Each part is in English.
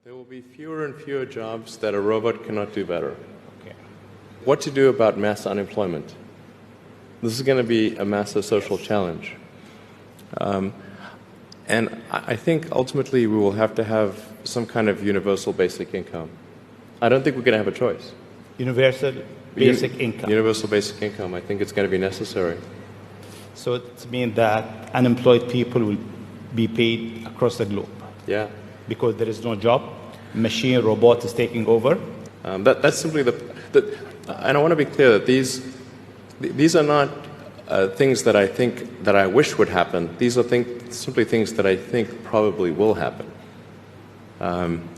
There will be fewer and fewer jobs that a robot cannot do better. Okay. What to do about mass unemployment? This is going to be a massive social challenge. And I think ultimately we will have to have some kind of universal basic income. I don't think we're going to have a choice. Universal basic income. Universal basic income. I think it's going to be necessary. So it means that unemployed people will be paid across the globe. Yeah. Because there is no job, machine, robot is taking over. That's simply and I want to be clear that these are not things that I think that I wish would happen. These are simply things that I think probably will happen. And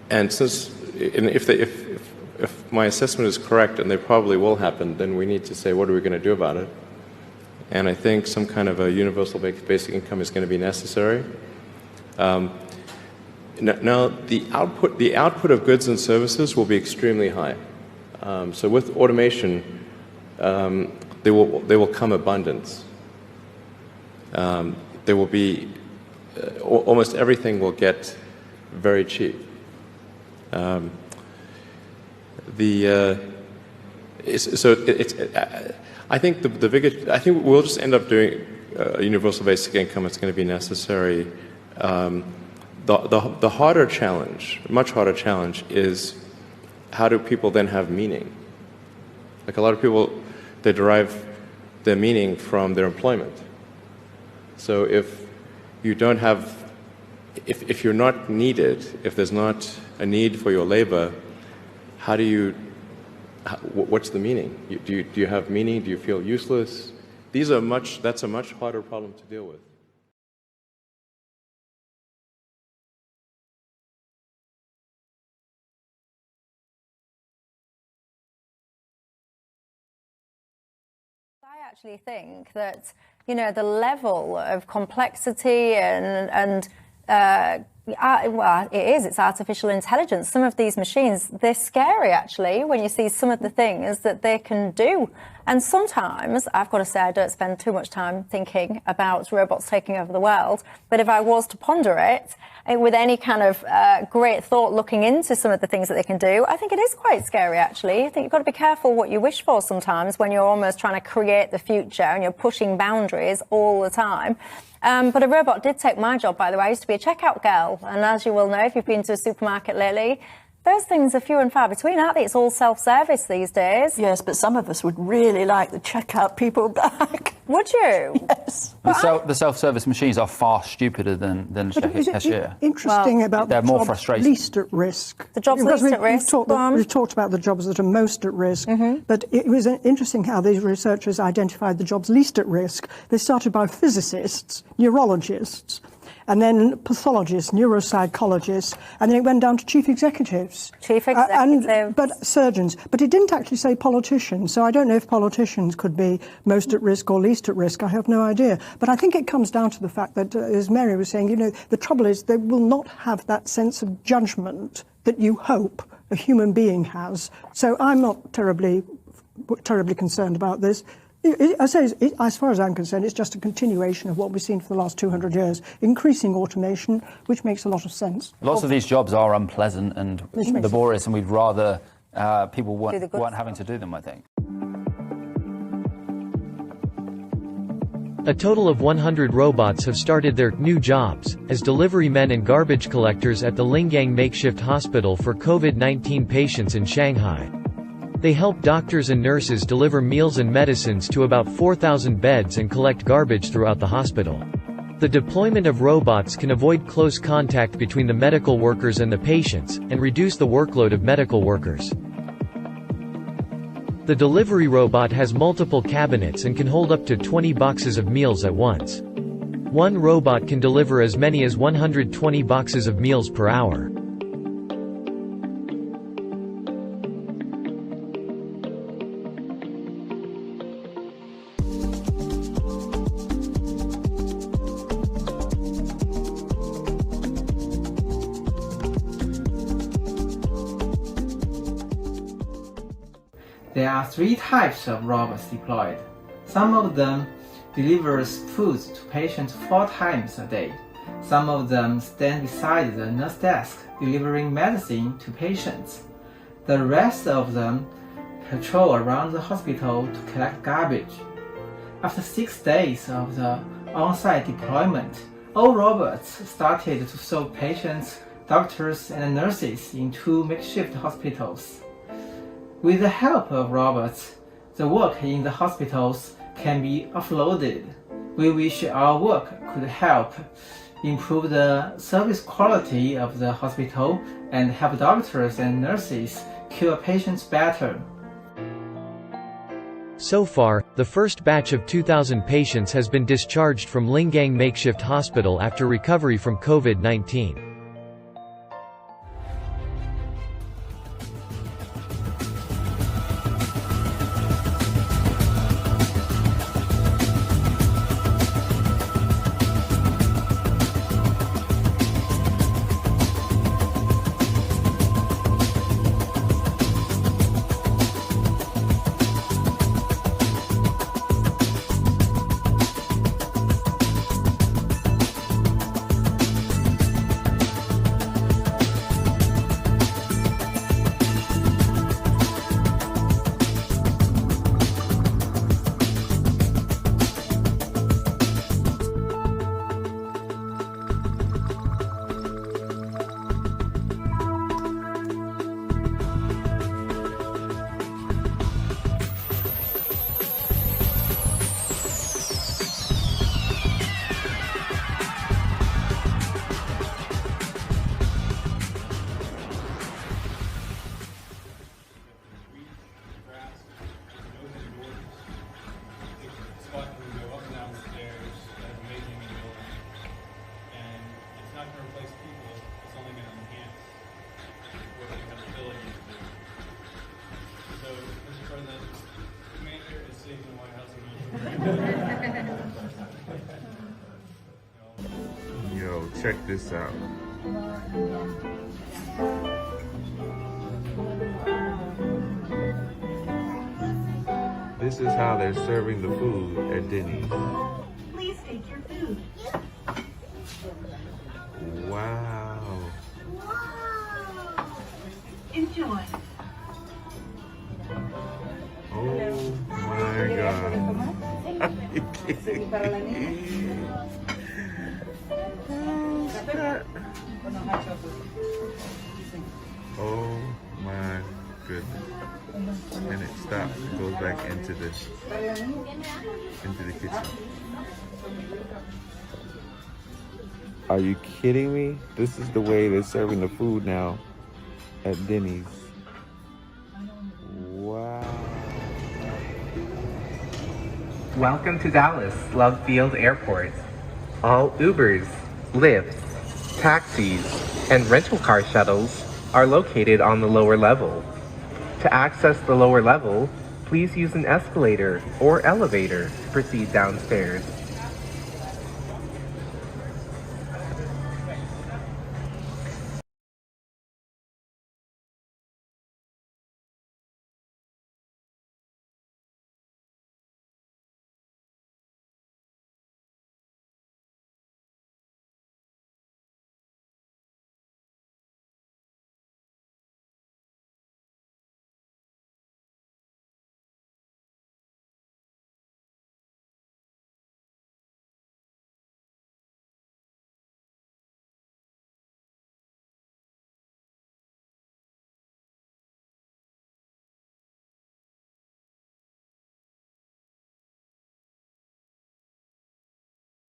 if my assessment is correct and they probably will happen, then we need to say, what are we going to do about it? And I think some kind of a universal basic income is going to be necessary. Now, the output of goods and services will be extremely high. So with automation, there will come abundance. There will be almost everything will get very cheap. I think the biggest. I think we'll just end up doing a universal basic income. It's going to be necessary. The harder challenge, much harder challenge, is how do people then have meaning? Like a lot of people, they derive their meaning from their employment. So if you don't have, if you're not needed, if there's not a need for your labor, how do you? What's the meaning? Do you have meaning? Do you feel useless? That's a much harder problem to deal with. I actually think that, the level of complexity and well, it's artificial intelligence. Some of these machines, they're scary, actually, when you see some of the things that they can do. And sometimes, I've got to say, I don't spend too much time thinking about robots taking over the world. But if I was to ponder it with any kind of great thought looking into some of the things that they can do, I think it is quite scary, actually. I think you've got to be careful what you wish for sometimes when you're almost trying to create the future and you're pushing boundaries all the time. But a robot did take my job, by the way. I used to be a checkout girl. And as you will know, if you've been to a supermarket lately, those things are few and far between, aren't they? It's all self-service these days. Yes, but some of us would really like the checkout people back. Would you? Yes. The self-service machines are far stupider than cashier. Interesting about they're the more jobs frustrating. least at risk. The jobs least at risk. We've talked about the jobs that are most at risk, but it was interesting how these researchers identified the jobs least at risk. They started by physicists, neurologists, and then pathologists, neuropsychologists, and then it went down to chief executives. But surgeons. But it didn't actually say politicians, so I don't know if politicians could be most at risk or least at risk. I have no idea. But I think it comes down to the fact that, as Mary was saying, the trouble is they will not have that sense of judgment that you hope a human being has. So I'm not terribly concerned about this. I say, as far as I'm concerned, it's just a continuation of what we've seen for the last 200 years, increasing automation, which makes a lot of sense. Lots of these jobs are unpleasant and laborious, and we'd rather people weren't having to do them, I think. A total of 100 robots have started their new jobs as delivery men and garbage collectors at the Lingang Makeshift Hospital for COVID-19 patients in Shanghai. They help doctors and nurses deliver meals and medicines to about 4,000 beds and collect garbage throughout the hospital. The deployment of robots can avoid close contact between the medical workers and the patients, and reduce the workload of medical workers. The delivery robot has multiple cabinets and can hold up to 20 boxes of meals at once. One robot can deliver as many as 120 boxes of meals per hour. There are 3 types of robots deployed. Some of them delivers food to patients 4 times a day. Some of them stand beside the nurse desk, delivering medicine to patients. The rest of them patrol around the hospital to collect garbage. After 6 days of the on-site deployment, all robots started to serve patients, doctors, and nurses in 2 makeshift hospitals. With the help of robots, the work in the hospitals can be offloaded. We wish our work could help improve the service quality of the hospital and help doctors and nurses cure patients better. So far, the first batch of 2,000 patients has been discharged from Lingang Makeshift Hospital after recovery from COVID-19. Yo, check this out. This is how they're serving the food at Denny's. Please take your food. Wow. Wow. Enjoy. Oh my God. Oh my goodness. And it stops, it goes back into the kitchen. Are you kidding me? This is the way they're serving the food now at Denny's. Wow. Welcome to Dallas Love Field Airport. All Ubers, Lyfts, taxis, and rental car shuttles are located on the lower level. To access the lower level, please use an escalator or elevator to proceed downstairs.